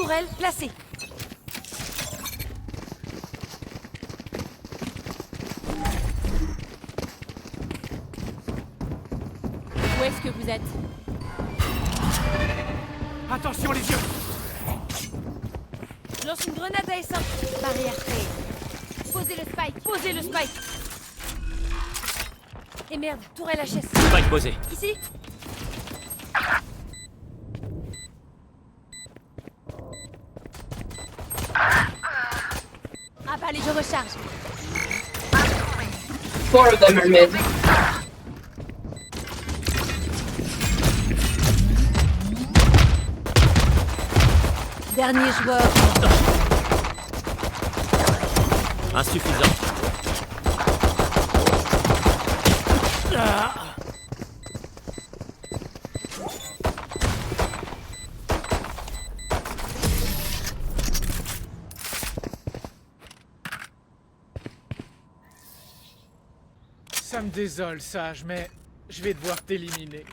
Tourelle placée. Où est-ce que vous êtes? Attention les yeux! Je lance une grenade à essence. Barrière créée. Posez le spike. Posez le spike. Et merde, tourelle HS. Spike posé. Ici. Avalé, je recharge. 4 of them are mid. Dernier joueur. Insuffisant. Ça me désole, Sage, mais je vais devoir t'éliminer.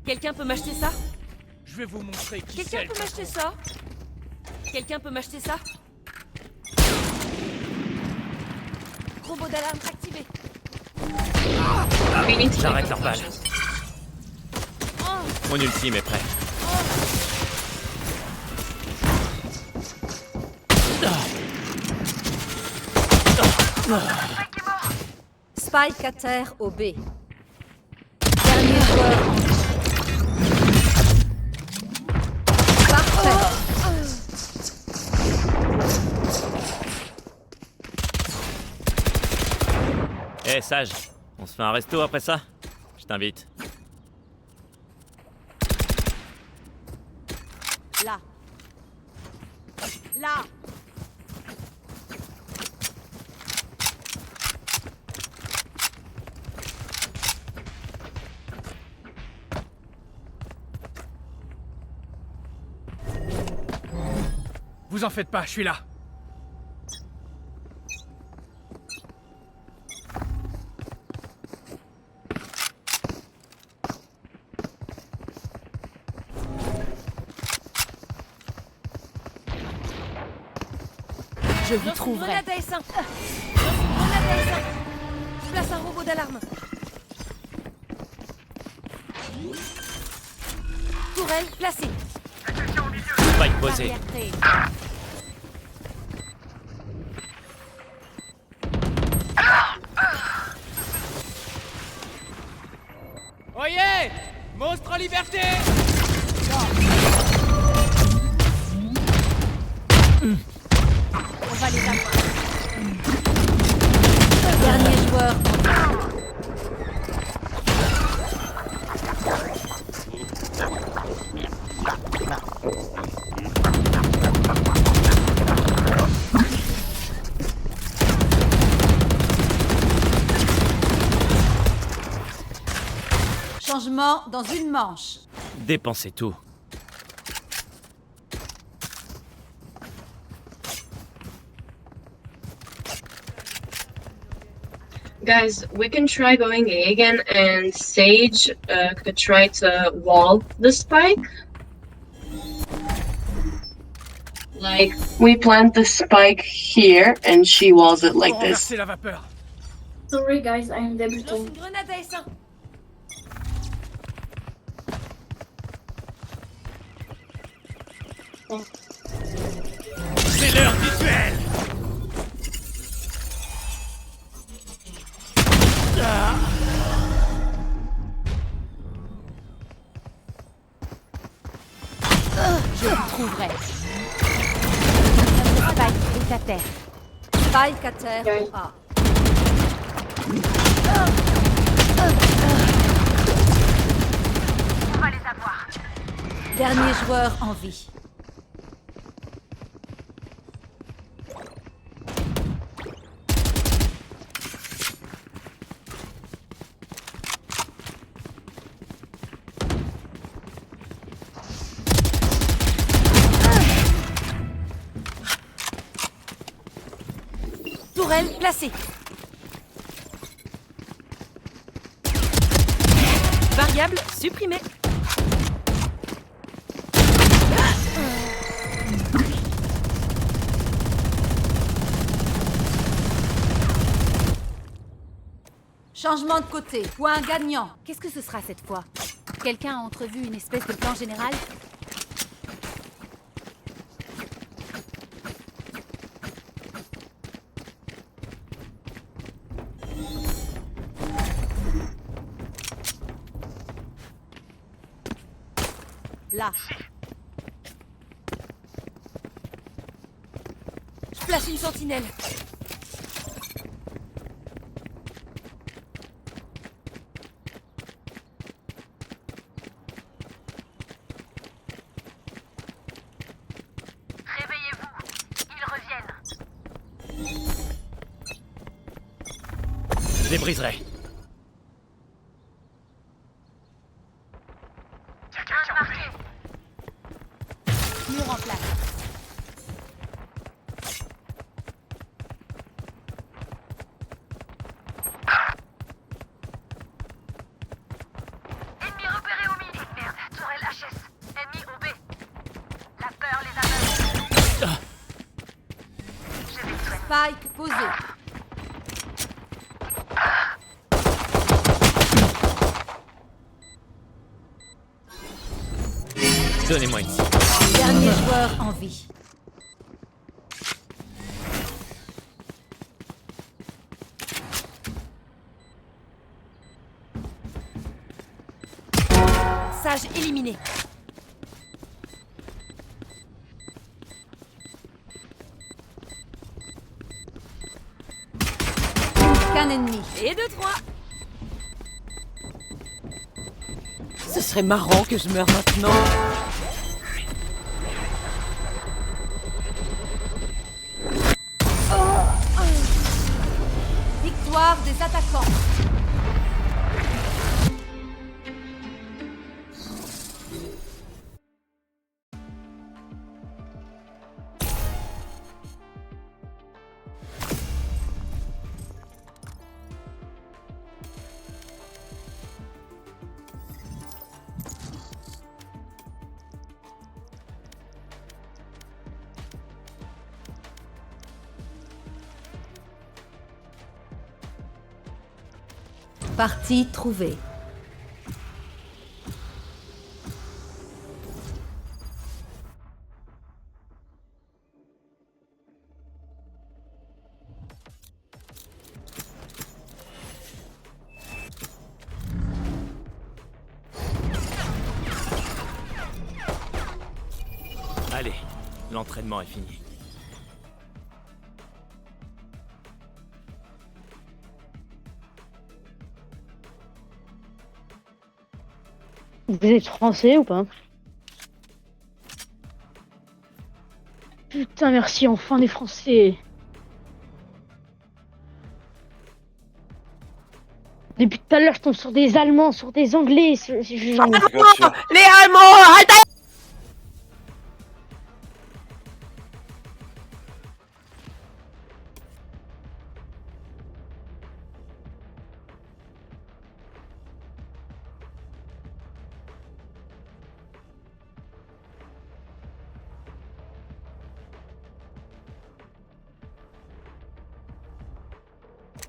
Quelqu'un peut m'acheter ça? Je vais vous montrer qui c'est. Quelqu'un le peut m'acheter patron. ça? Quelqu'un peut m'acheter ça? Robot d'alarme activé. We need to J'arrête leur balle. Oh, Mon ultime est prêt. Spike à terre au B. Dernier joueur. Parfait. Eh, Sage, on se fait un resto après ça? Je t'invite. Là. Là. Vous en faites pas, je suis là. Je vous trouverai. Grenade à essaim. Grenade à essaim. Je place un robot d'alarme. Tourelle placée. Spike posé. Barrière créée. Oyez! Monstre en liberté! On va les avoir. Dernier joueur. Changement dans une manche. Dépensez tout. Guys, we can try going A again, and Sage could try to wall the spike. Like, we plant the spike here, and she walls it like this. Renverser la vapeur. Sorry guys, I am Je lance debuting. une grenade à essaim. C'est l'heure du duel! Je vous trouverai. Spike est à terre. Spike à terre au A. On va les avoir. Dernier joueur en vie. Tourelle placée. Variable supprimée. Changement de côté. Point gagnant. Qu'est-ce que ce sera cette fois? Quelqu'un a entrevu une espèce de plan général? Là. Je place une sentinelle. Je les briserai. Mur en place. Ennemi repéré au midi. Merde, Tourelle HS. Ennemi au B. La peur les aveugle. Je vais tuer. Spike posé. Donnez-moi une. Dernier joueur en vie. Sage éliminé. Qu'un ennemi. Et 2-3. Ce serait marrant que je meure maintenant. Victoire des attaquants. Partie trouvée. Allez, l'entraînement est fini. Vous êtes français ou pas? Putain, merci, enfin des Français. Depuis tout à l'heure, je tombe sur des Allemands, sur des Anglais. J'en ai... Les Allemands, arrête!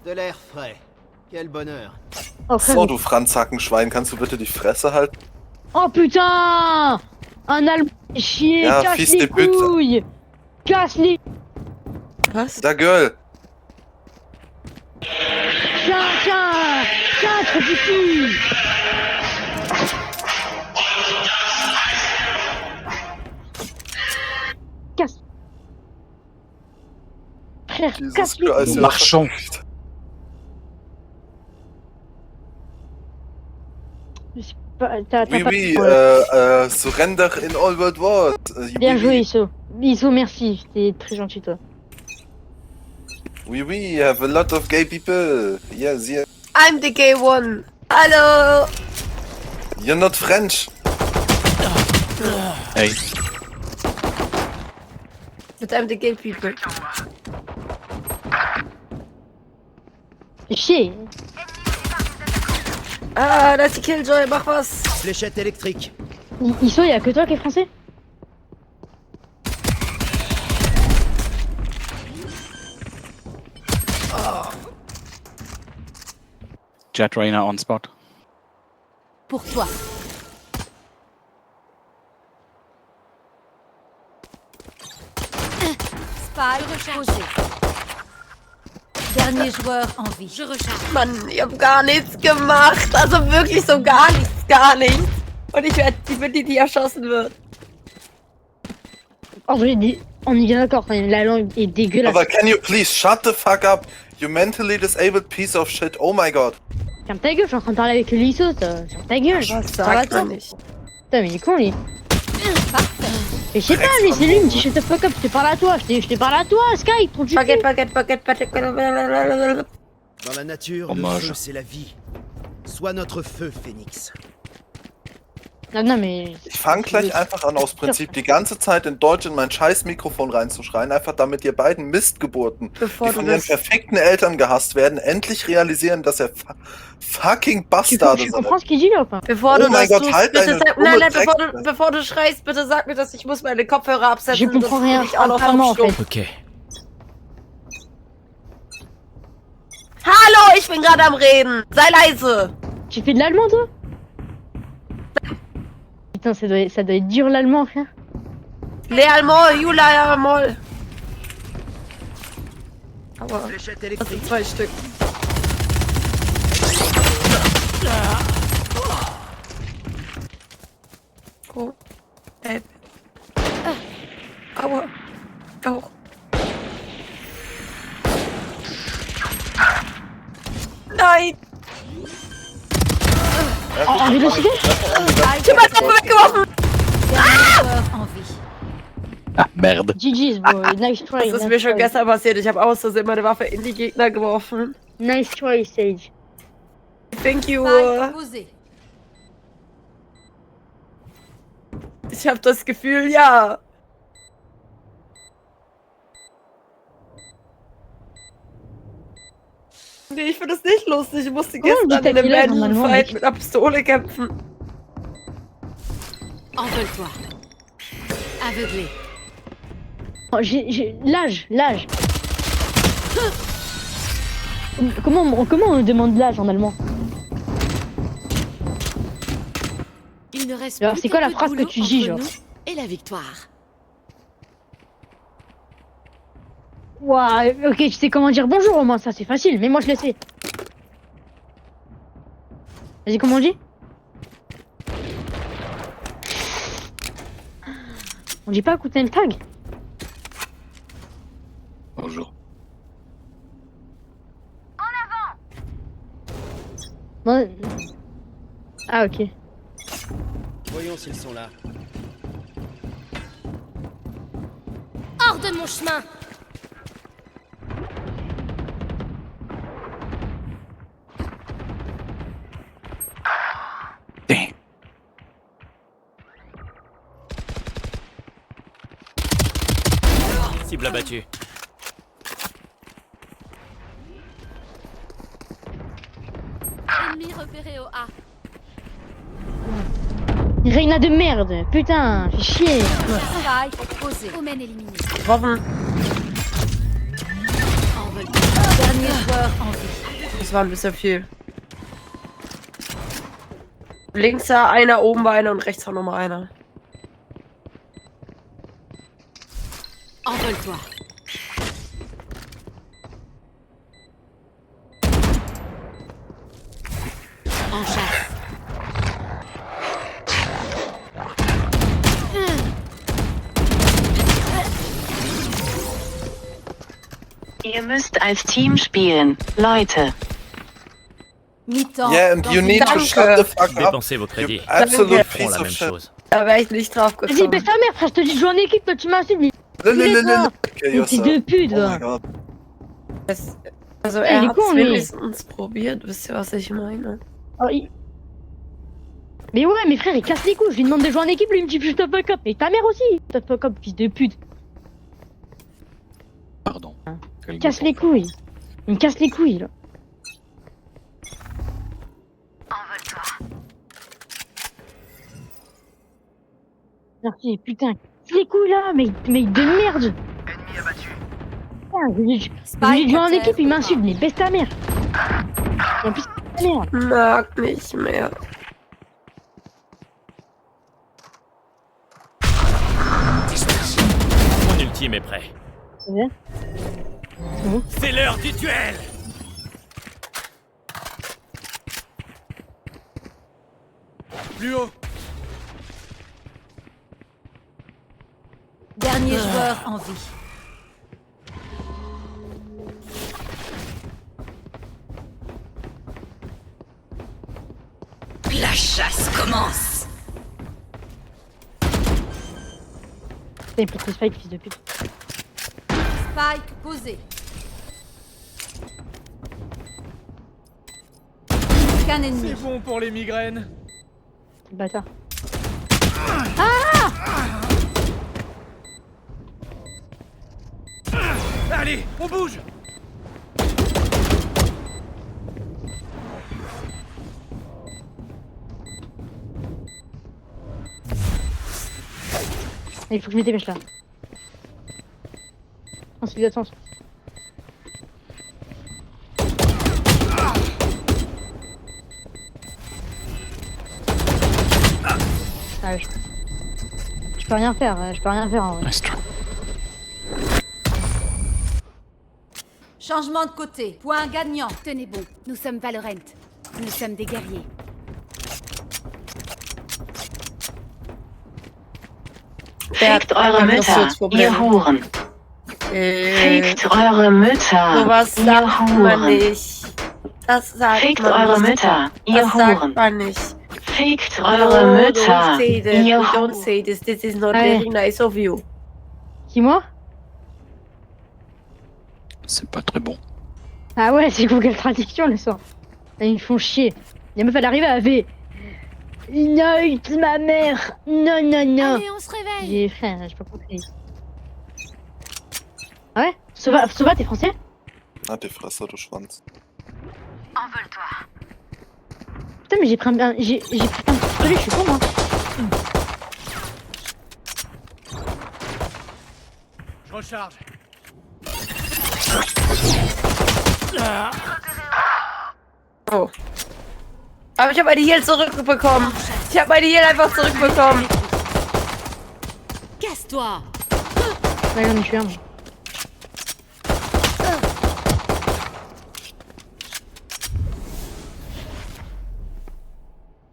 De l'air frais. Quel bonheur. Oh, frère, So, du Franzhackenschwein, kannst du bitte die Fresse halten? oh putain! Un Allemand chier, Ja, casse fils les de pute. couilles! Casse les... Ta gueule! Tiens, trou du cul! Casse... Frère, Jesus casse les Christ, couilles! Marchons. T'as Oui, pas oui, de- surrender in all world wars. Bien Oui, joué, oui. Isso. Isso, merci. T'es très gentil, toi. Oui, oui, you have a lot of gay people. Yes, yes. I'm the gay one. Hello. You're not French. Hey. But I'm the gay people. Chier. Ah, là, c'est Killjoy, mach was. Fléchette électrique. Iso, y'a que toi qui es français? Jet Reyna on spot. Pour toi. Spike posé. Dernier joueur en vie. Je recharge. Mann, ich hab gar nichts gemacht. Also wirklich so gar nichts. Und ich werd die erschossen wird. En vrai, on est bien d'accord, la langue est dégueulasse. Aber can you please shut the fuck up? You mentally disabled piece of shit. Oh my god. Ferme ta gueule, je suis en train de parler avec l'ISO, ferme ta gueule. Ça va toi nicht. Putain, mais il est con lui. Mais je sais pas, lui, c'est lui, il me dit shut the fuck up, je te parle à toi, je te parle à toi, Sky, ton cul. Paquet. Dans la nature, le Hommage. feu, c'est la vie. Sois notre feu, Phoenix. Non, mais... Ich fange gleich einfach an, aus Prinzip die ganze Zeit in Deutsch in mein scheiß Mikrofon reinzuschreien, einfach damit ihr beiden Mistgeburten, Bevor die du von ihren das... perfekten Eltern gehasst werden, endlich realisieren, dass ihr fucking Bastarde Tu seid. comprends ce qu'il dit là ou pas? Bevor Oh du mein das Gott, tust, halt bitte deine sag... dumme Nein, Drecksau. bevor du schreist, bitte sag mir, dass ich muss meine Kopfhörer absetzen. Je comprends rien, Ich auch noch vraiment en fait. Ok. Hallo, ich bin gerade am Reden. Sei leise. Tu fais de l'allemand toi? Putain, ça doit être dur l'allemand, frère. Lealmol, Julialmol. Aber Fléchette das électrique. sind 2 Stück. Cool. Aua. Auch. Nein! En vélocité? Tu m'as trop weggeworfen! Dernier joueur en vie. Ah, merde. GG's, bro. Nice try. Das ist nice mir schon try. gestern passiert. Ich habe aus Versehen meine Waffe in die Gegner geworfen. Nice try, Sage. Thank you. Spike posé. Ich habe das Gefühl, ja. Nee, ich finde das nicht lustig. Ich musste gestern die in einem Tequila normalement, Bandenfight mec. mit einer Pistole kämpfen. Envole-toi. Aveuglé. Oh, l'âge. Comment on demande l'âge en allemand? Il ne reste Alors, plus c'est quoi la que phrase que boulot tu dis, entre genre? nous et la victoire. Ouah, ok, tu sais comment dire bonjour au moins, ça c'est facile, mais moi je le sais. Vas-y, comment on dit? On dit pas Guten Tag? Bonjour. Bon... Ah ok. Voyons s'ils sont là. Hors de mon chemin! Damn. Cible abattue. Ennemi repéré au A. Reina de merde, putain, fais chier. Spike posé. Omen éliminé. Envole-toi. Dernier joueur en vie. Das war ein bisschen viel. Links war einer, oben war einer und rechts war nochmal einer. Envole-toi. En chasse. Ihr müsst als Team spielen, Leute. Mi-temps. Yeah, and you need to Danke. shut the fuck up. Dépensez vos crédits. You absolute Ils feront piece la of même shit. chose. Da wäre ich nicht drauf Vas-y, gekommen. baisse ta mère, frère, je te dis de jouer en équipe, toi tu m'insultes. Kill Fils yourself. de pute, Oh my va. god. Also Ey, er die hat Kuh, es nee. wenigstens probiert, wisst ihr, was ich meine? Oh, Mais ouais, mais frère, il casse les couilles, je lui demande de jouer en équipe, lui il me dit shut the fuck up. Et ta mère aussi, shut the fuck up, fils de pute. Pardon. Il me casse les couilles. Il me casse les couilles, là. Merci, putain. Les couilles là, mec de merde. Ennemi abattu. Putain, je lui Spike dis en à terre. équipe, il m'insulte, mais baisse ta mère. Et en plus, ta mère. Mag nicht mehr. Mon ultime est prêt. C'est vrai. C'est l'heure du duel. Plus haut. Dernier joueur en vie. La chasse commence. Putain, il faut que Spike, fils de pute. Spike posé. Qu'un ennemi. C'est bon pour les migraines. Bâtard. Allez, on bouge. Il faut que je me dépêche là. Non, c'est l'autre sens. Ah, je peux rien faire, en vrai. Nice try. Changement de côté. Point gagnant. Tenez bon, nous sommes Valorant. Nous sommes des guerriers. Fickt eure Mütter, ihr Huren. Fickt eure Mütter, Sowas ihr sagt man Huren. nicht. Das sagt Fickt man eure nicht. Mütter, ihr Das sagt Huren. man nicht. Fickt No, eure Mütter, don't say that. ihr We don't Huren. say this. This is not Allez. very nice of you. Qui, moi? C'est pas très bon. Ah ouais, c'est Google Traduction le soir. Là, ils me font chier. La meuf, elle arrive, elle avait. Non, ma mère. Non, non, non. Allez, on se réveille. J'ai frère, j'ai pas compris. Ah ouais? Sova, t'es français? Ah, die Fresse, du Schwanz. Envole-toi. Putain, mais j'ai pris un petit pistolet, je suis con, moi. Je recharge. Oh. Aber ich habe meine Heal zurückbekommen. Ich habe meine Heal einfach zurückbekommen. Casse-toi. Ouais, j'en ai tué un, moi.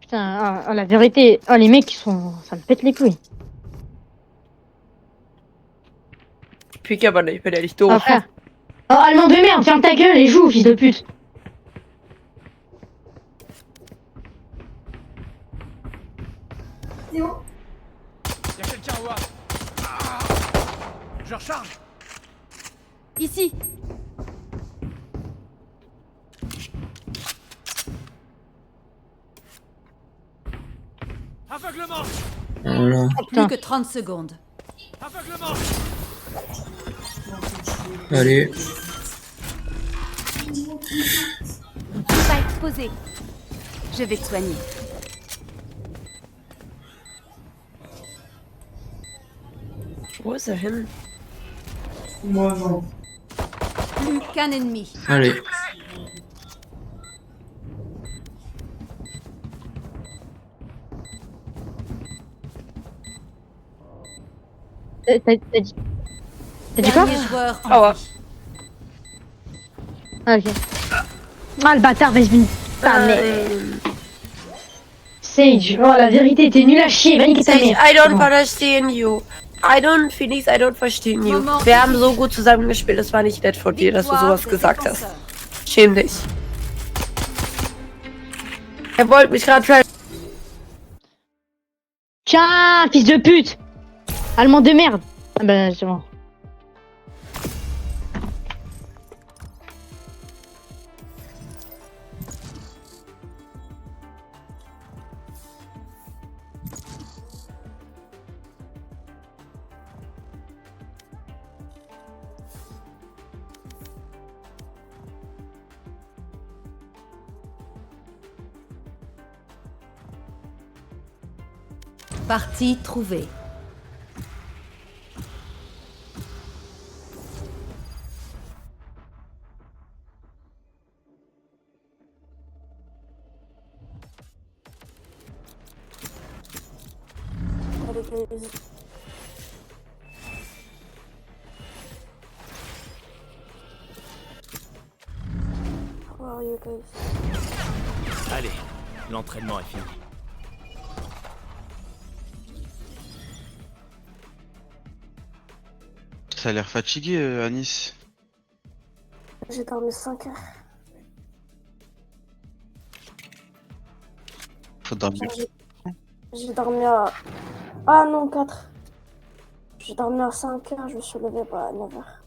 Putain, la vérité, les mecs, ils sont. Ça me pète les couilles. Pick aber nicht, ich bin ja nicht doof. Ah, frère. Oh, allemand de merde, ferme ta gueule et joue, fils de pute. Y'a quelqu'un au A. Je recharge. Ici. Aveuglement. Voilà. Plus que 30 secondes. Aveuglement. Allez. Spike posé. Je vais te soigner. Wo ist er hin? Plus qu'un ennemi. Allez. T'as dit quoi? Dernier joueur en Aua. vie. Ah, ok. Ah, le bâtard, vas-y, ta mère. Sage, oh, la vérité, t'es nul à chier, va niquer ta Sage, mère. I don't Bon. verstehen you. Phoenix, I don't verstehen you. Moment. Wir haben so gut zusammengespielt, es war nicht nett von dir, dass du Victoire sowas des gesagt hast. défenseurs. Schäm dich. Er wollte mich gerade try. Tiens, fils de pute. Allemand de merde. Ah bah, c'est bon. Partie trouvée. guys. How are you guys? Allez, l'entraînement est fini. Ça a l'air fatigué, Anis. J'ai dormi 5 heures. Faut dormir. J'ai dormi à... Ah non, 4. J'ai dormi à 5 heures, je me suis levé à 9 heures.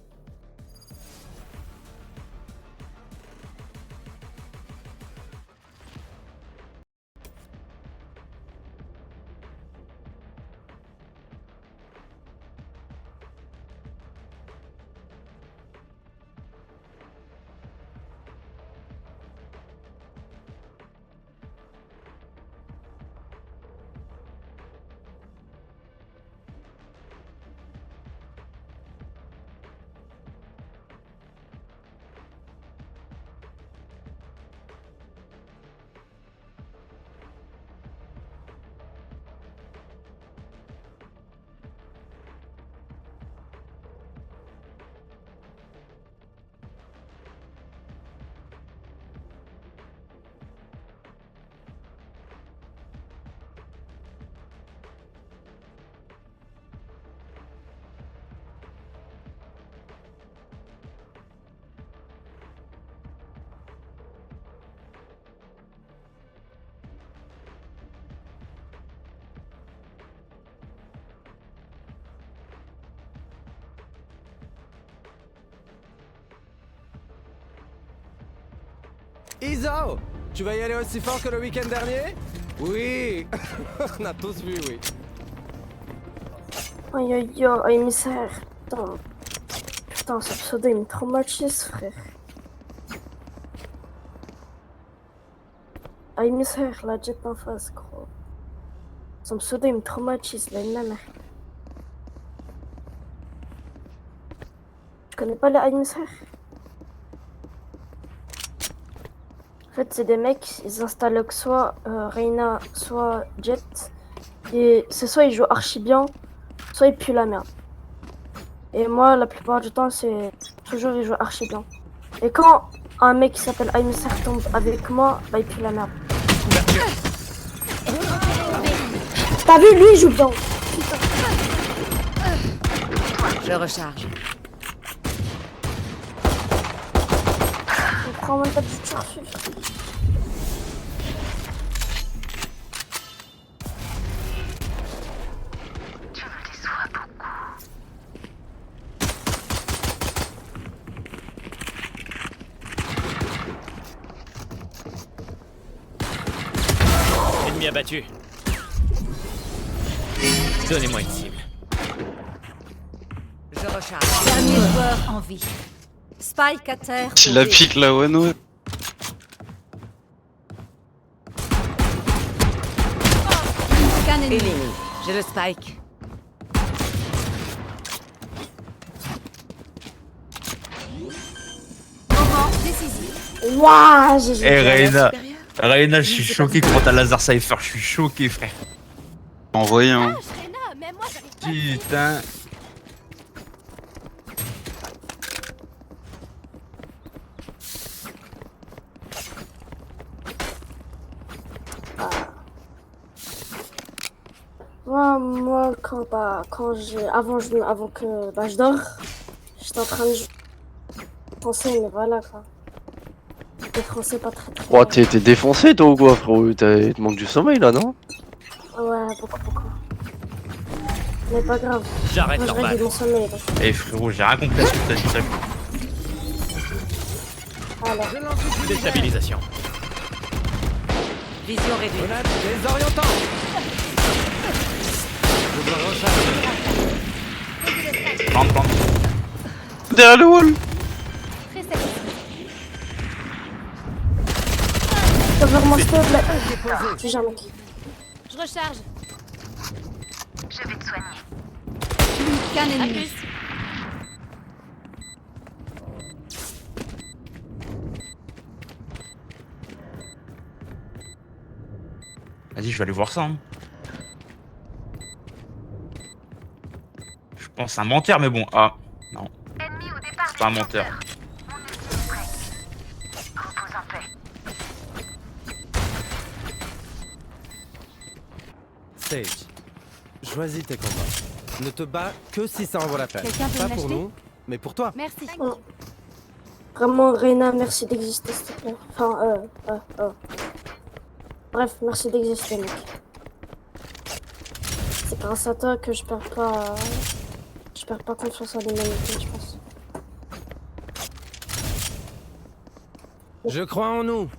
Iso, tu vas y aller aussi fort que le week-end dernier? Oui. On a tous vu, oui. Aïe aïe aïe, émissaire. Putain. Putain, ce pseudo il me traumatise, frère. Ah, émissaire, la jet en face, gros. Son pseudo il me traumatise, là, une mère. Tu connais pas les émissaires? En fait, c'est des mecs, ils installent que soit Reyna, soit Jet. Et c'est soit ils jouent archi bien, soit ils puent la merde. Et moi, la plupart du temps, c'est toujours ils jouent archi bien. Et quand un mec qui s'appelle Aimisser tombe avec moi, bah il pue la merde. T'as vu, lui il joue bien. Putain. Je recharge. Je prends même pas de futur. Ennemi abattu. Donnez-moi une cible. Je recharge. Dernier joueur en vie. Spike à terre. Tu la pique la Wano. Scan ennemi. J'ai le spike. Moment décisif. Waouh, j'ai Reyna, je suis choqué quand t'as laser cypher, je suis choqué, frère. Envoyé un. Putain. Moi, avant que je dors, j'étais en train de jouer français, mais voilà quoi. Le français pas très. Oh, t'es défoncé toi ou quoi, frérot? Il te manque du sommeil là, non? Ouais, beaucoup. Mais pas grave. J'arrête moi, je normal. règle mon sommeil. Eh frérot, j'ai rien compris à ce que t'as dit ça. Alors. Déstabilisation. Vision réduite. Désorientant. Plante. Derrière le wall. Très sexy. Cover mon stop là. J'ai jamais. Je recharge. Je vais te soigner. Scan À ennemi. plus. Vas-y, je vais aller voir ça. Hein. Bon, c'est un menteur, mais bon. Ah, non. Ennemi au départ. C'est pas un menteur. Mon ennemi est prêt. Repose en paix. Sage, choisis tes combats. Ne te bats que si ça en vaut la peine. Quelqu'un peut Pas me pour l'acheter nous, mais pour toi. Merci. Oh. Vraiment, Reina, merci d'exister, s'il te plaît. Enfin, Bref, merci d'exister, mec. C'est grâce à toi que je perds pas confiance en l'humanité, je pense. Je crois en nous.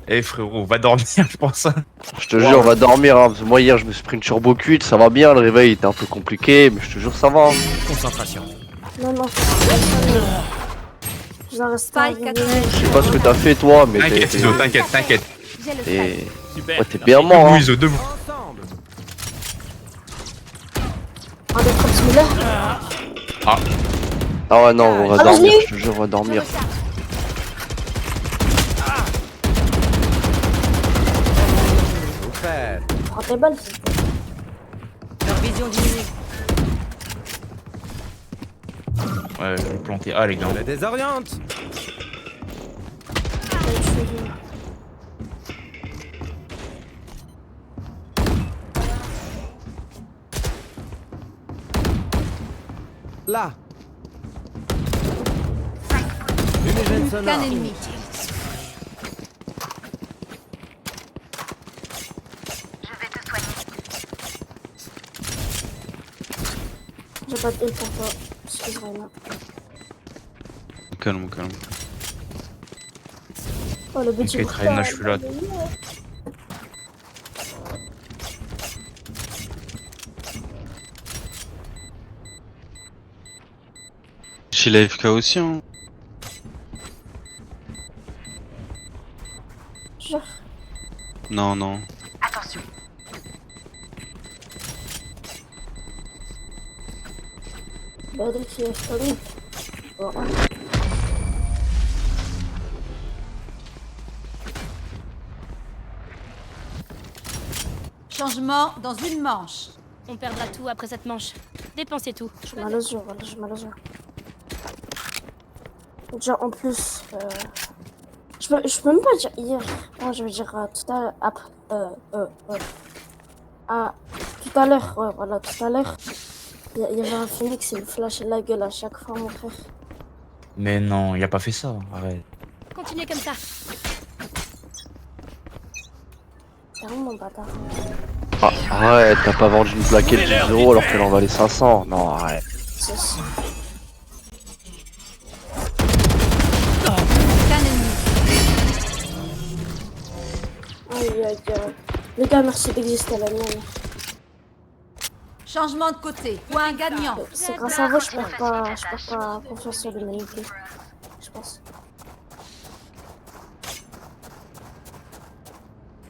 Eh frérot, va dormir, je pense. Je te jure, on va dormir, hein, parce que moi hier je me suis pris une turbo cuite, ça va bien, le réveil était un peu compliqué, mais je te jure ça va. Hein. Concentration. Non, non, je dois rester à vivre. Je sais pas ce que t'as fait toi, mais T'inquiète, Iso, t'inquiète, t'inquiète. J'ai le t'es stress. Super. ouais, t'es bien mort, Debout, hein. Iso, debout. Ensemble. Un des trucs similaires. Ah, Ah ouais, non, on va Ah, mais je dormir, l'ai eu. je te jure, on va dormir. Super. Prends tes balles, s'il te plaît. Leur vision diminue. ouais, je vais planter A, les gars. Je les désoriente. Là. Fumigène sonore. Qu'un ennemi. Je vais te soigner. J'ai pas de heal pour toi. Excuse-moi, Reina. Calme, calme. Oh, le but, T'inquiète, Reina, je suis là. Chez la FK aussi, hein. Jure. Non, non. Attention. Bah, dès qu'il est folie. Bon. Changement dans une manche. On perdra tout après cette manche. Dépensez tout. J'ai mal aux yeux, voilà, j'ai mal aux yeux. Déjà, en plus, je peux même pas dire hier. Non, je veux dire tout à l'heure. Après, tout à l'heure, ouais, voilà, tout à l'heure. Il y avait un phoenix, il me flashait la gueule à chaque fois, mon frère. Mais non, il a pas fait ça, arrête. Continuez comme ça. C'est vraiment mon bâtard. Ah, arrête, t'as pas vendu une plaquette de 10 € alors qu'elle en valait 500. Non, arrête. C'est ça. Qu'un ennemi. Aïe, aïe, aïe. Les gars, merci d'exister, la mienne. Changement de côté. Point gagnant. C'est grâce à vous, je perds pas confiance en l'humanité. Je pense.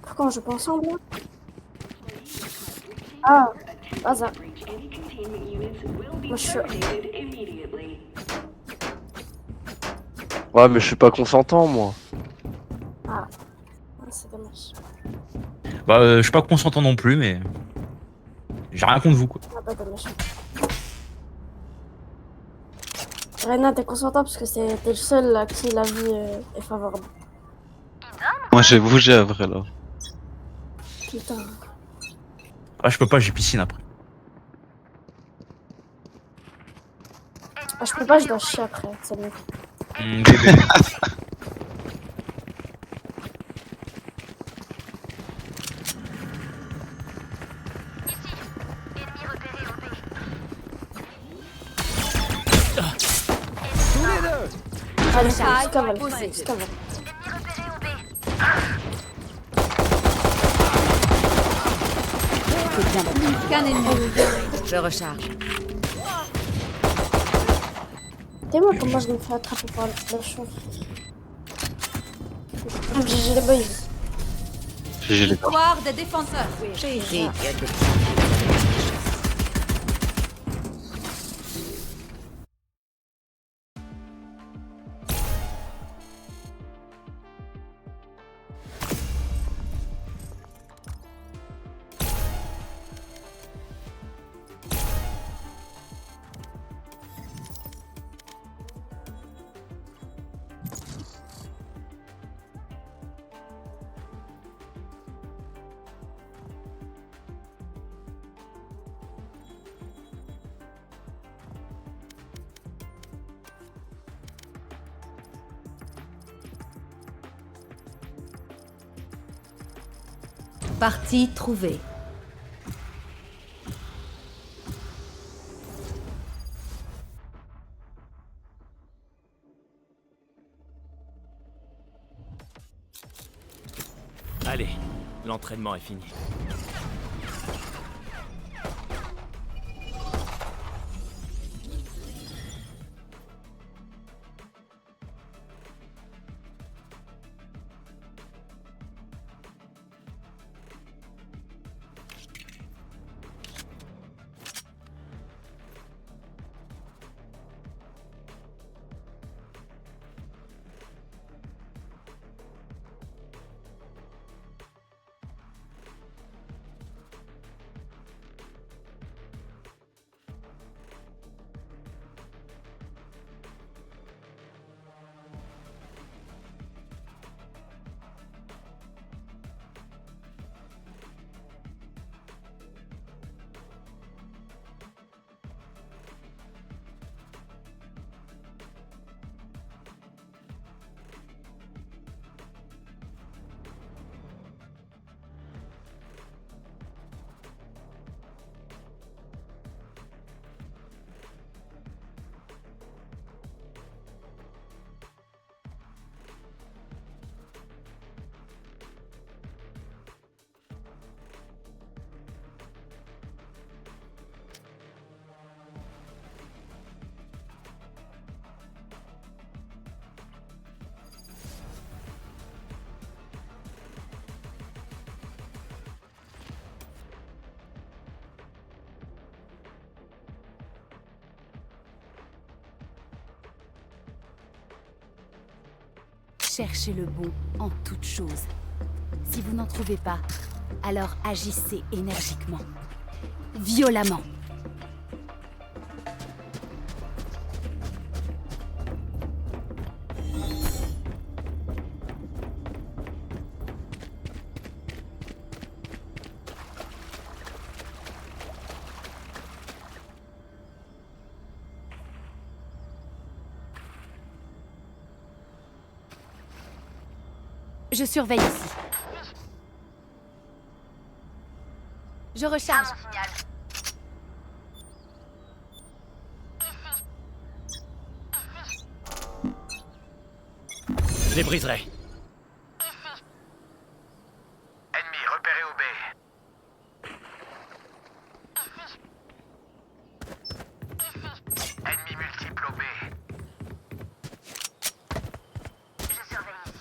Pourquoi on joue pas ensemble, là? Ah, hasard. Moi, je suis... Ouais, mais je suis pas consentant, moi. Ah, c'est dommage. Bah, je suis pas consentant non plus, mais. J'ai rien contre vous, quoi. Ah, bah, dommage. Reina, t'es consentant parce que t'es le seul à qui la vie est favorable. Moi j'ai bougé après là. Putain. Ah, je peux pas, j'ai piscine après. Ah, je peux pas, je dois chier après, c'est mieux. Bébé. Tous les deux. Allez, c'est cavale, c'est cavale. Qu'un ennemi. Je recharge. Dis-moi comment je me fais attraper par le chou. GG les boys. GG les gars. Victoire des défenseurs. GG. Partie trouvée. Allez, l'entraînement est fini. Cherchez le bon en toute chose. Si vous n'en trouvez pas, alors agissez énergiquement, violemment. Je surveille ici. Je recharge. Je les briserai. Ennemi repéré au B. Ennemi multiple au B. Je surveille ici.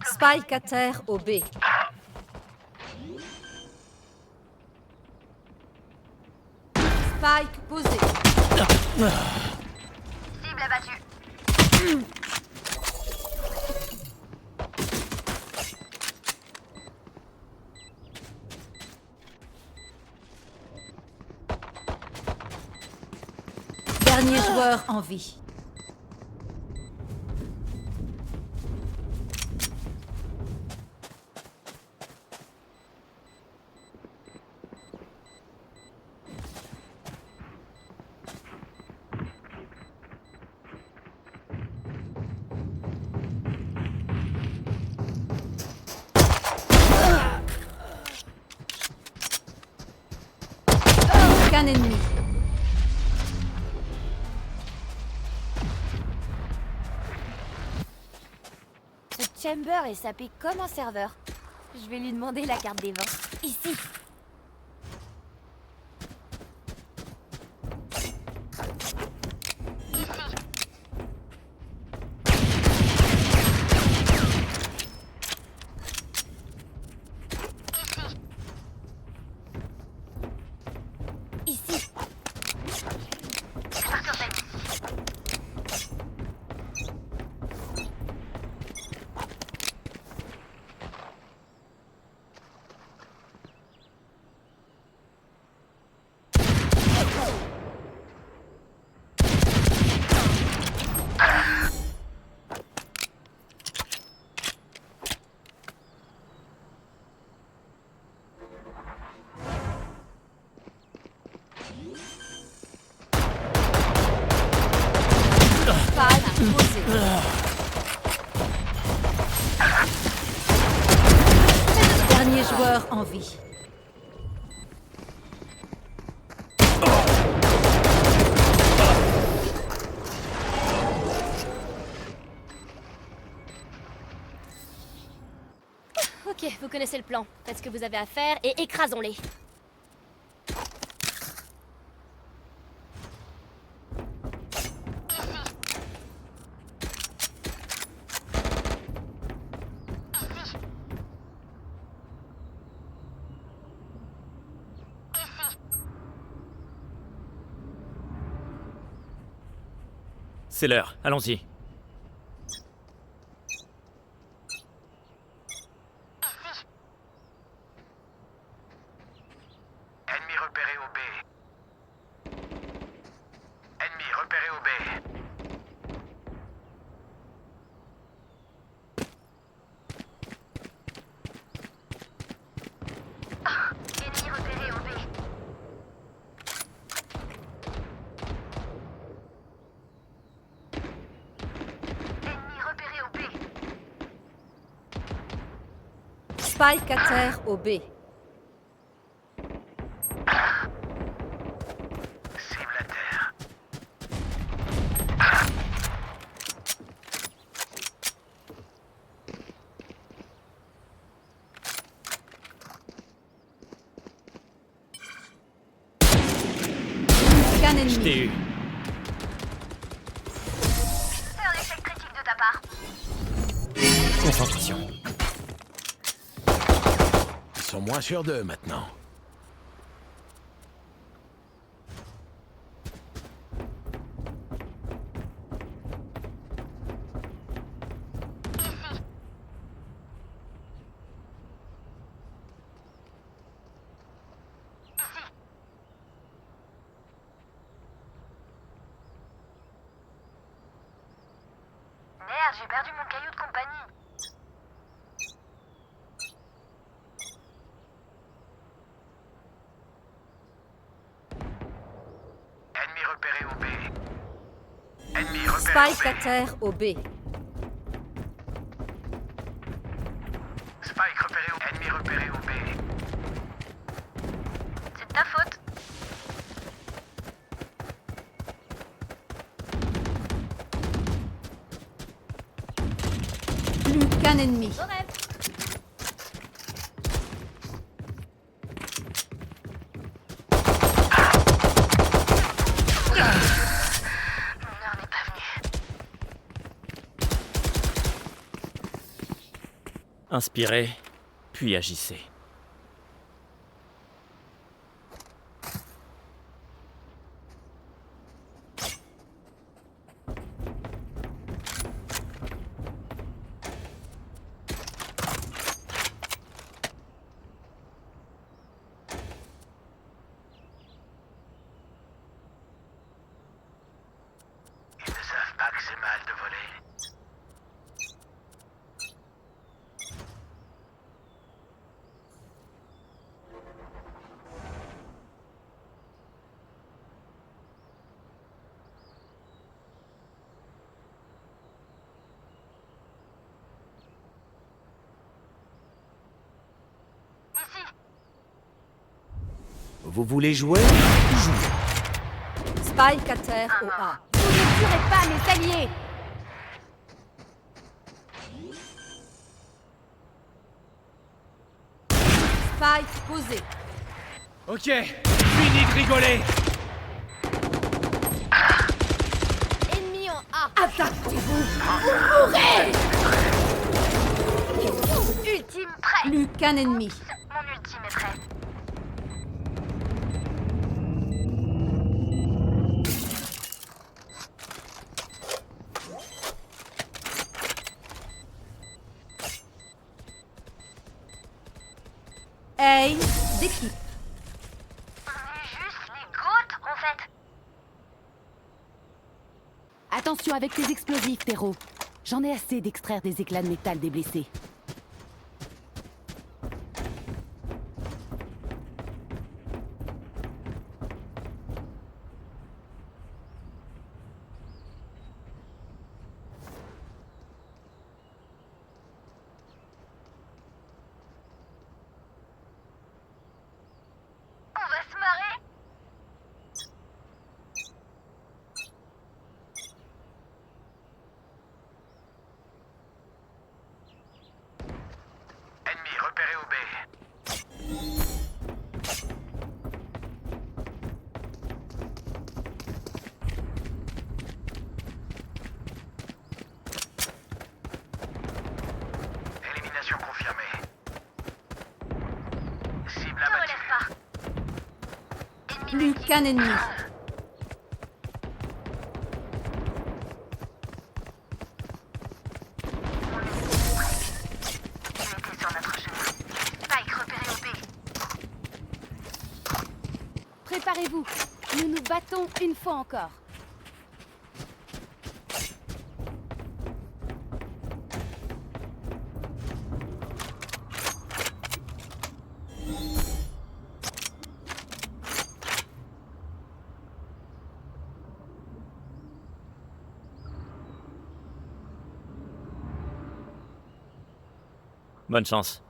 Spike à terre au B. Spike posé. Cible abattue. Dernier joueur en vie. Aucun ennemi. Ce Chamber est sapé comme un serveur. Je vais lui demander la carte des vins. Ici. Ici. posé. Dernier joueur en vie. Ok, vous connaissez le plan. Faites ce que vous avez à faire et écrasons-les. C'est l'heure, allons-y. Ennemi repéré au B. Ennemi repéré au B. Ennemi repéré au B. Ennemi repéré au B. Spike à terre au B. Cible à terre. Qu'un Je ennemi. t'ai eu. C'est un échec critique de ta part. Concentration. Ils sont moins sûrs d'eux maintenant. Merde, j'ai perdu mon caillou de compagnie. Ennemi repéré au B. Ennemi repéré Spike à terre au B. Spike repéré au Ennemi repéré au B. C'est de ta faute. Plus qu'un ennemi. Au rêve. Mon heure n'est pas venue. Inspirez, puis agissez. Ils ne savent pas que c'est mal de voler. Vous voulez jouer? Spike à terre au A. Vous ne tuerez pas mes alliés! Spike posé. Ok, fini de rigoler. Ennemi en A. Attaquez-vous! Vous mourrez! Ultime prêt. Plus qu'un ennemi. Mon ultime est prêt. Aim d'équipe. On est juste les gouttes, en fait. Attention avec tes explosifs, Perrault. J'en ai assez d'extraire des éclats de métal des blessés. Plus qu'un ennemi. Préparez-vous. Nous nous battons une fois encore. Bonne chance.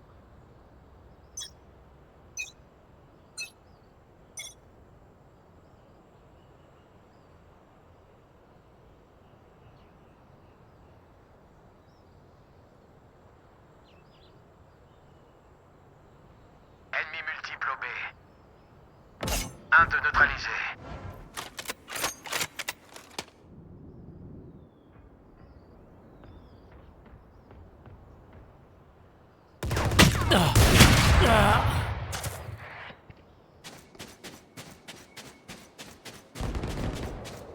Ennemi multiple au B. 1 de neutralisé.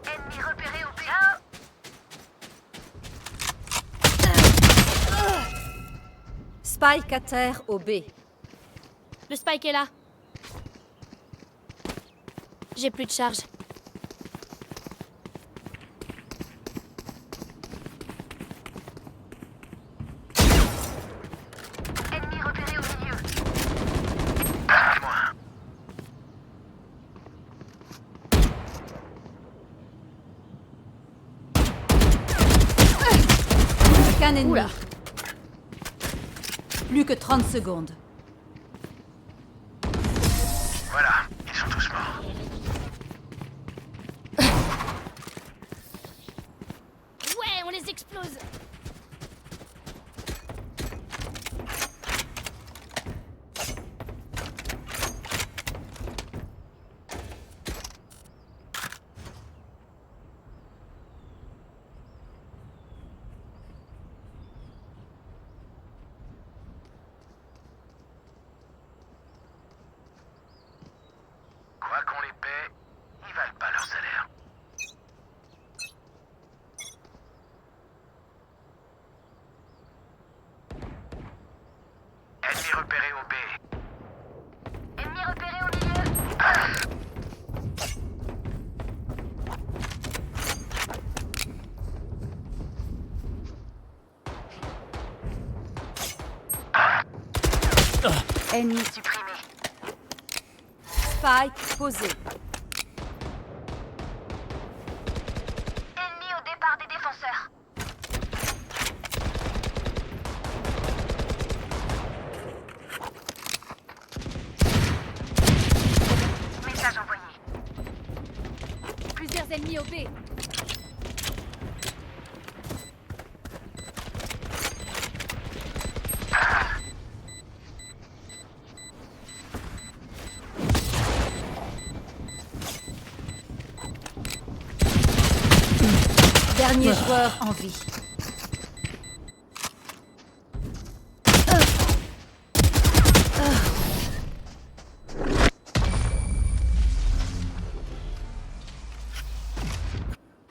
Ennemi repéré au B. Spike à terre au B. Le spike est là. J'ai plus de charge. Ennemi repéré au milieu. Plus qu'un ennemi. Plus que 30 secondes. Voilà, ils sont tous morts. Ouais, on les explose. Quoi qu'on les paie, ils valent pas leur salaire. Ennemi repéré au B. Ennemi repéré au milieu. Ennemi Supprimé. Spike posé. Ennemi au départ des défenseurs. Message envoyé. Plusieurs ennemis au B. Dernier joueur en vie.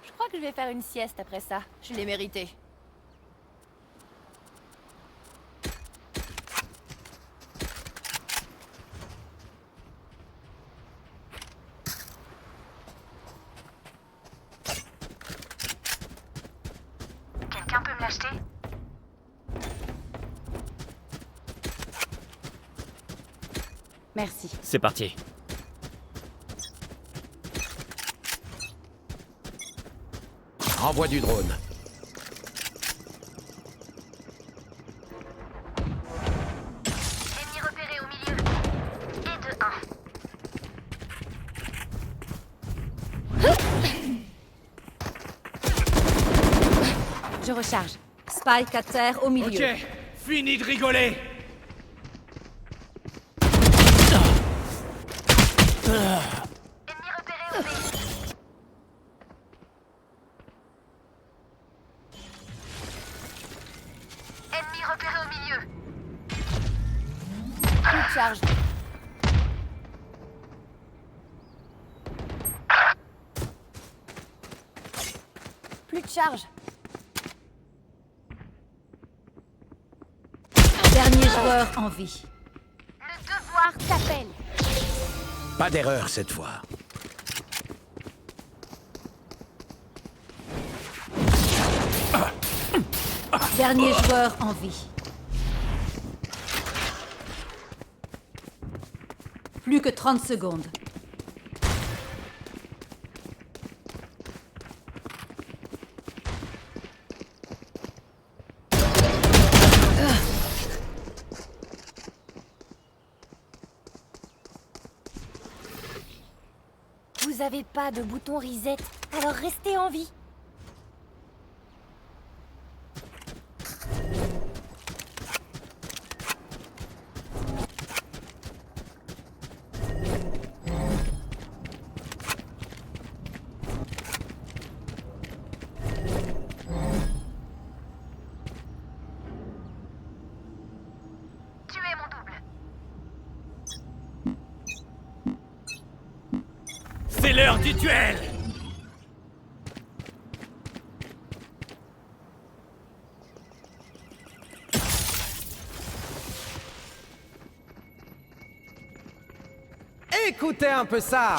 Je crois que je vais faire une sieste après ça. Je l'ai mérité. Quelqu'un peut me l'acheter? Merci. C'est parti. Envoie du drone. Ennemi repéré au milieu. Et de 1. Je recharge. Spike à terre au milieu. Ok, fini de rigoler. Ennemi repéré au B. Ennemi repéré au milieu. Plus de charge. Plus de charge. Dernier joueur en vie. Le devoir t'appelle. Pas d'erreur cette fois. Dernier joueur en vie. Plus que 30 secondes. Vous avez pas de bouton reset, alors restez en vie. Tuez mon double. C'est l'heure du duel! Écoutez un peu ça.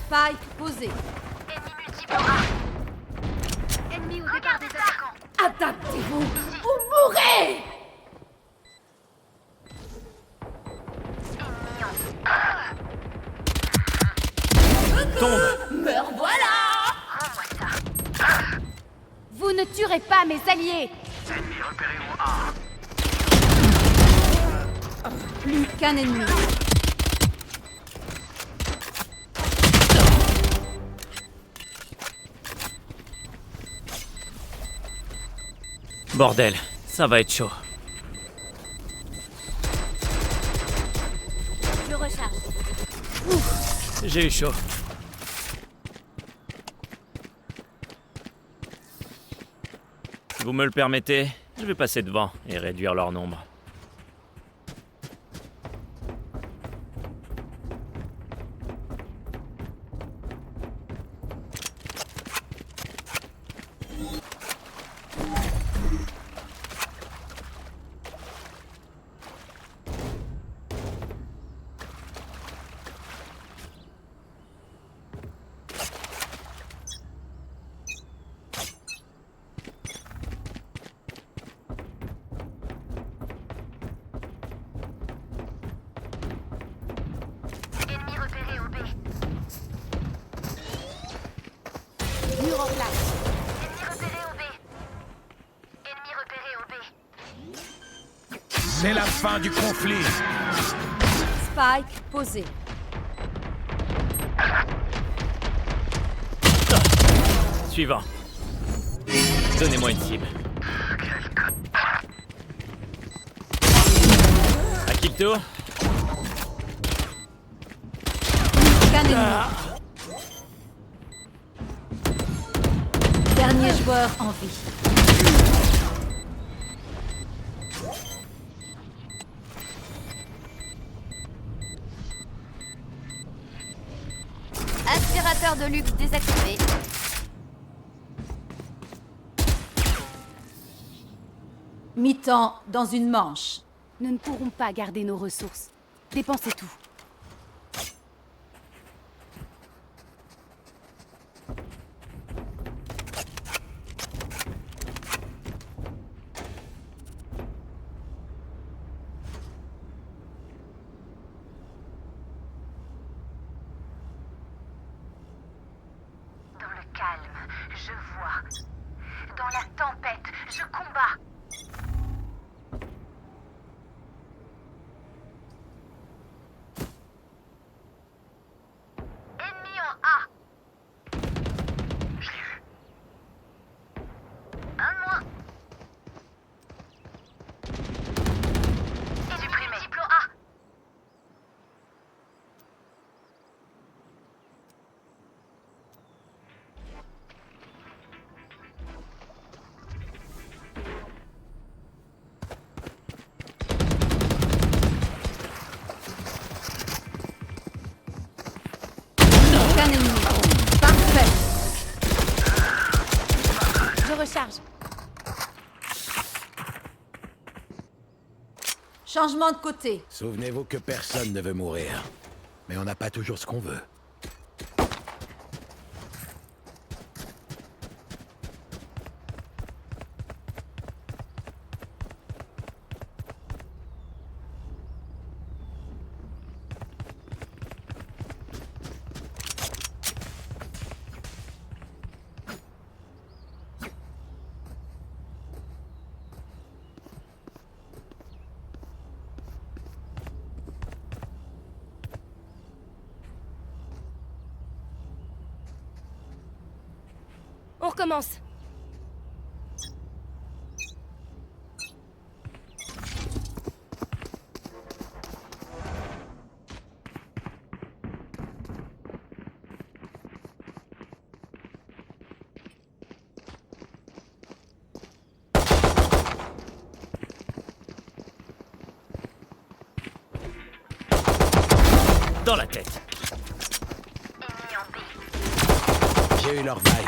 Spike posé. Ennemi multiple A. Ennemi au départ des attaquants. Adaptez-vous ou mourrez! Tombe! Meurs voilà! Rends-moi ça. Vous ne tuerez pas mes alliés. Ennemi repéré au A. Plus qu'un ennemi. Bordel, ça va être chaud. Je recharge. J'ai eu chaud. Si vous me le permettez, je vais passer devant et réduire leur nombre. Ennemi repéré au B. Mur en place. Ennemi repéré au B. Ennemi repéré au B. C'est la fin du conflit. Spike posé. Suivant. Donnez-moi une cible. À qui le tour? Qu'un ennemi. Dernier joueur en vie. Aspirateur de luxe désactivé. Mi-temps dans une manche. Nous ne pourrons pas garder nos ressources. Dépensez tout. Dans le calme, je vois. Dans la tempête, je combats. Ennemi en A. Je l'ai vu. Un de moins. Supprimé. Multiple A. Changement de côté. Souvenez-vous que personne ne veut mourir. Mais on n'a pas toujours ce qu'on veut. On recommence. Dans la tête. J'ai eu leur vaille.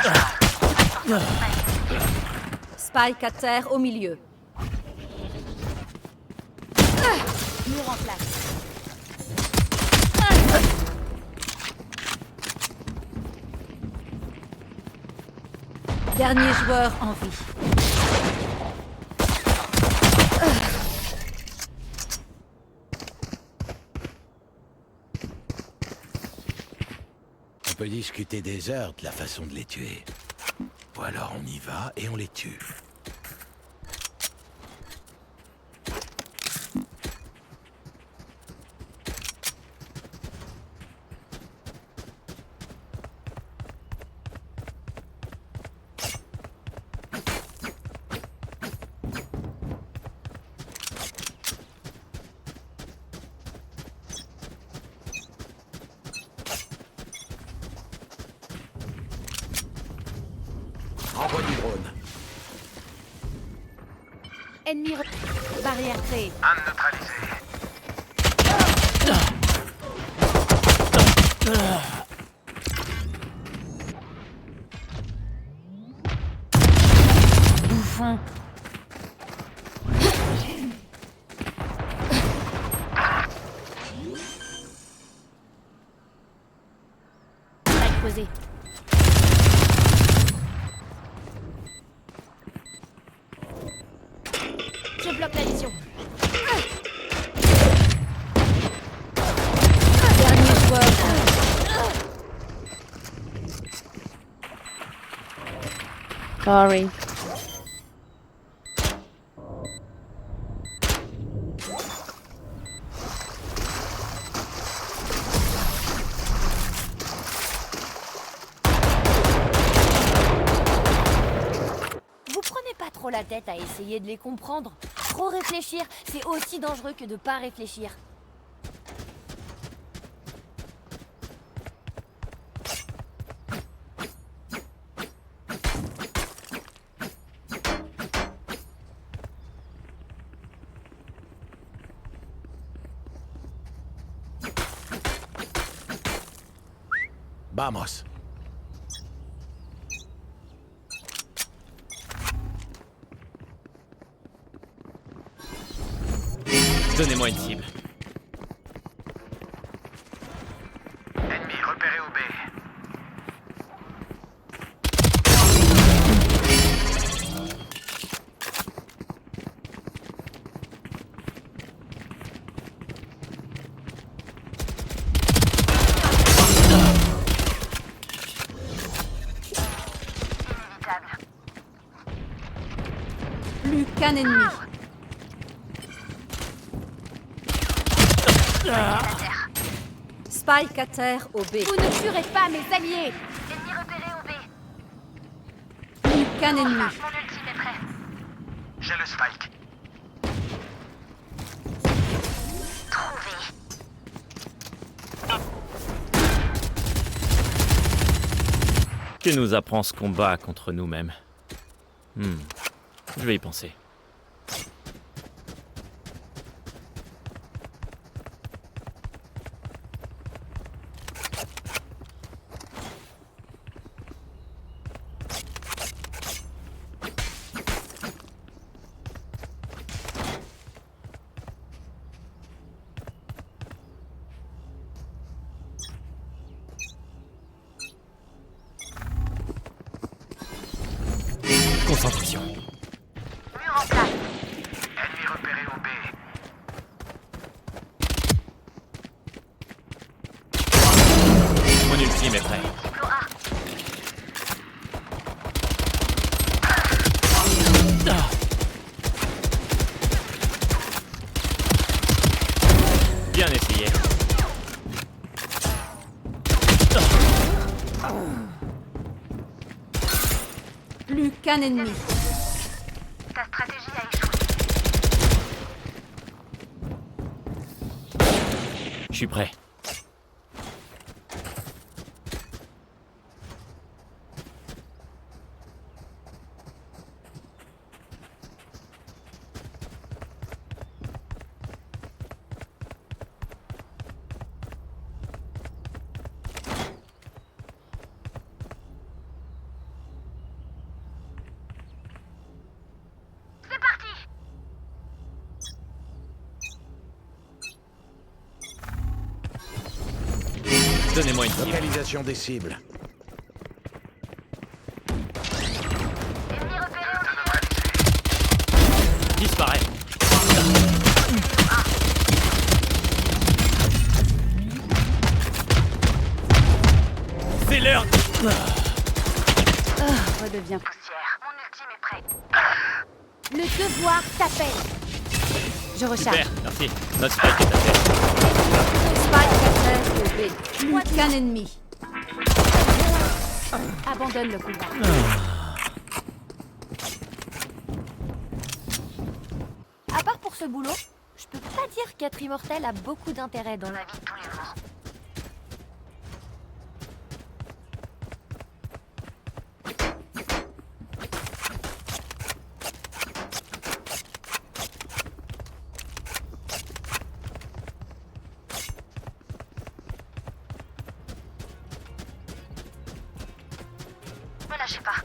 Spike à terre au milieu. Mur en place. Dernier joueur en vie. On peut discuter des heures de la façon de les tuer. Ou alors on y va et on les tue. Envoie du drone. Ennemi barrière créée. Un neutralisé. Bouffon. Spike posé. Je bloque la vision. Dernier joueur en vie. Sorry. Vous prenez pas trop la tête à essayer de les comprendre. Trop réfléchir, c'est aussi dangereux que de pas réfléchir. Vamos. Donnez-moi une cible. Ennemi repéré au B. Plus qu'un ennemi. Spike à terre au B. Vous ne tuerez pas mes alliés. Ennemi repéré au B. Plus qu'un ennemi. Mon ultime est prêt. J'ai le spike. Trouvé. Que nous apprend ce combat contre nous-mêmes? Je vais y penser. Concentration. Mur en place. Ennemi repéré au B. Mon ultime est prêt. Cyclo A. Bien essayé. Plus qu'un ennemi. Ta stratégie a échoué. Je suis prêt. C'est parti. Donnez-moi une cible. Localisation des cibles. Ennemi repéré au milieu. Disparaît. C'est l'heure. Redeviens. Poussière. Mon ultime est prêt. Le devoir t'appelle. Je recharge. Super, merci. Notre spike est à terre. Spike reste au B. Plus qu'un ennemi. Abandonne le combat. À part pour ce boulot, je peux pas dire qu'être immortel a beaucoup d'intérêt dans la vie de tous les jours. Me lâchez pas.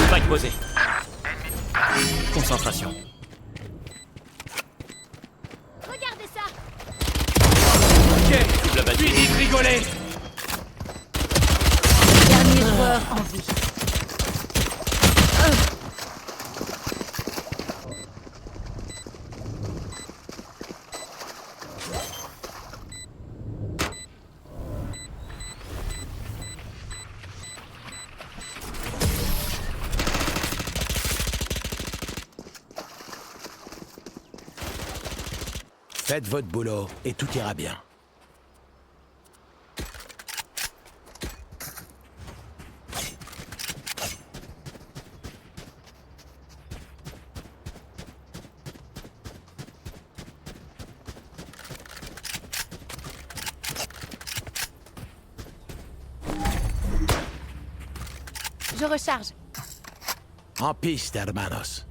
Spike posé. Concentration. Regardez ça. Ok, cible abattue. Fini de rigoler. Dernier joueur en vie. Faites votre boulot et tout ira bien. Je recharge. En piste, hermanos.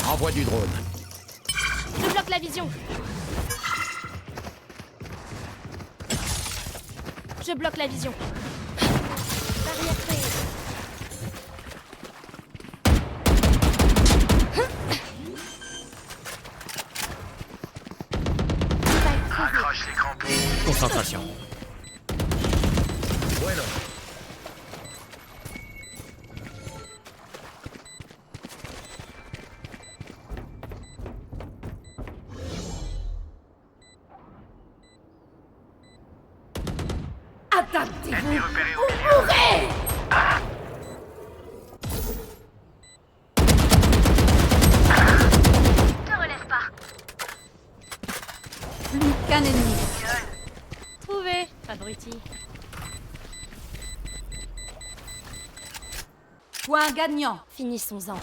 Envoie du drone. Je bloque la vision. Je bloque la vision. Barrière créée. Accroche les crampons. Concentration. Bueno. Ennemi repéré au milieu. Te relève pas. Plus qu'un ennemi. Trouvé, abruti. Point gagnant. Finissons-en.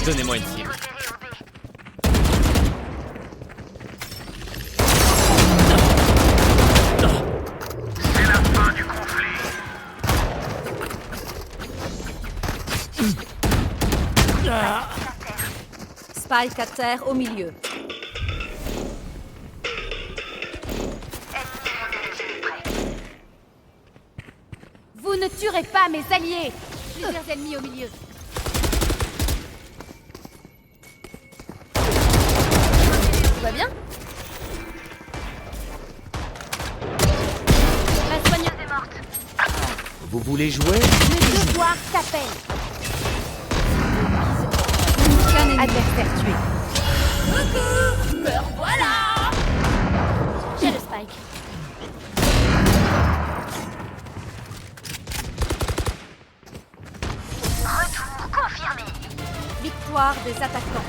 Donnez-moi une cible. C'est la fin du conflit. Spike à terre au milieu. Vous ne tuerez pas mes alliés. Plusieurs ennemis au milieu. Tout va bien? La soigneuse est morte. Vous voulez jouer? Le devoir t'appelle. Adversaire tué. Me revoilà! J'ai le spike. Retour confirmé. Victoire des attaquants.